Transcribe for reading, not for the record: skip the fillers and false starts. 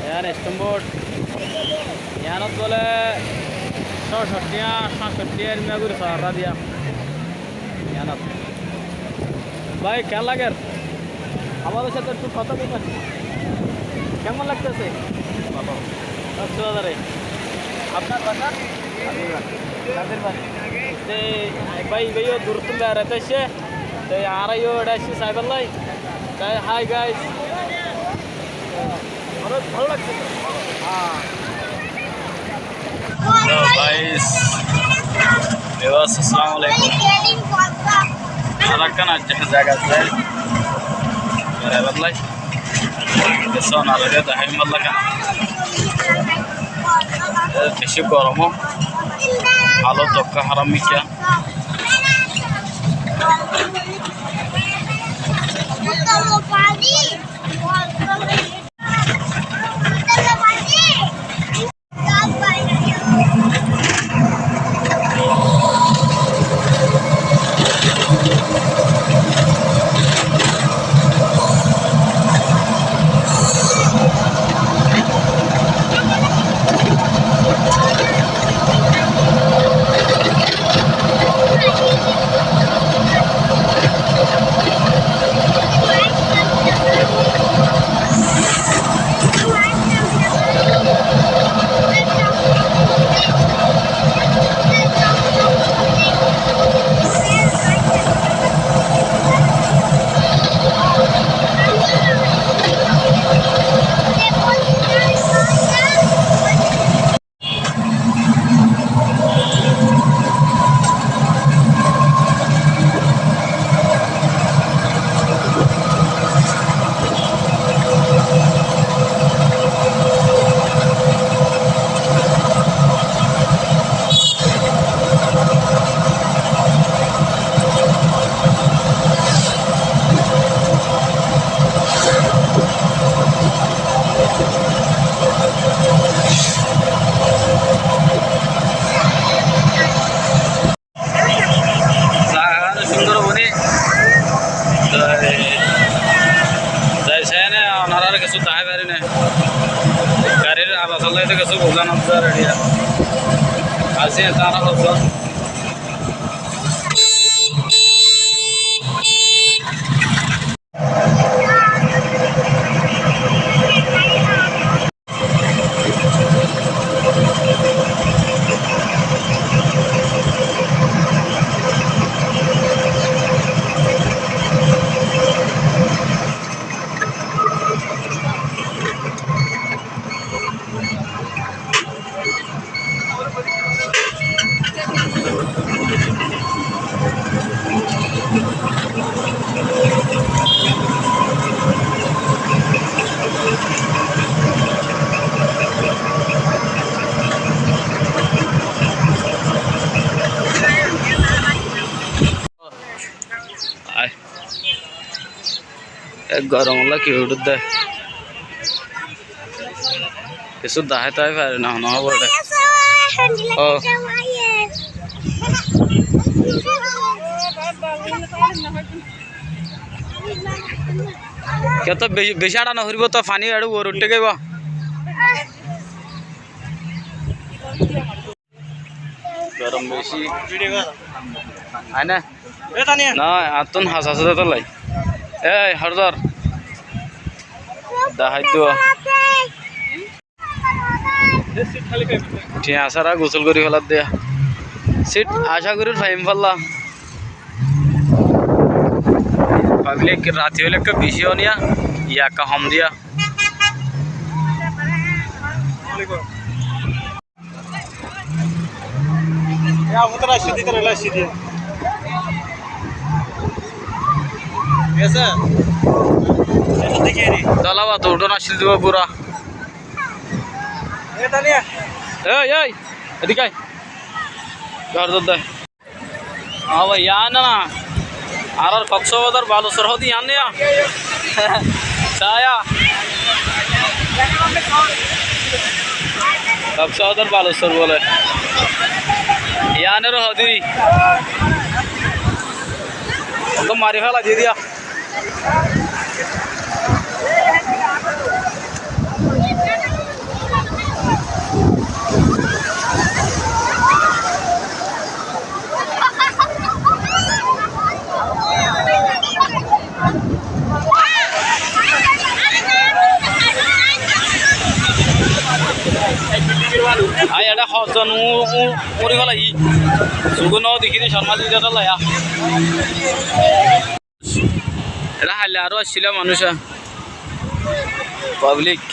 यार स्टम्बोर्ड यानत बोले 160 में गुरु सहारा दिया यानत भाई क्या लगे हमारे साथ একটু কথা বলবেন কেমন লাগতেছে কক্সবাজারে আপনার বাসা কাদের বাড়ি ते भाई भैया दूर तुम रहते से तो आ रही हो डैशी साइबर लाई हाय गाइस ভালো লাগছে হ্যাঁ तो गाइस बेवास अस्सलाम वालेकुम अलग ना जगह है बदलाई सोना लगे तो हम बदला का বেশি গরমও আলো দক্কা হারাম মিটা কিছু তাই পারি না গাড়ির আওয়াজ হলে তো কিছু বোঝানো রেডি আছে তারা লোকজন गरम की उड़द কিছু দাহে তাই পারে না না বড়ে ও কত বেশি আড়া না হরিব তো পানি আড়ু ওর উঠে গেব গরম বেশি আয় না আতুন হাসাছে তো লাই এই হরদর দাহাইতো ঠিক আসারা গোসল করি ফেলার দেয়া সিট আশা করি ফাইম ফেললা ভাবলে রাতে হলে একটা বেশিও নিয়া ইয়াকা হম দিয়া दलावा तो उठो नाशिल दिव पूरा एदिकाय घर दे हाँ भाई यहाँ ना आर कक्सबाजार बालू सरहदी यहाँ चाया কক্সবাজার বালেশ্বর বলে ইয়ানেরও হদিরি একদম মারি ফেলা দিয়ে দিয়া আই এটা হজন মরি ফেলা ই সুগুন দেখি শর্মা দিদি লাইয়া এটা হাইলে আরো আসছিল মানুষ পাবলিক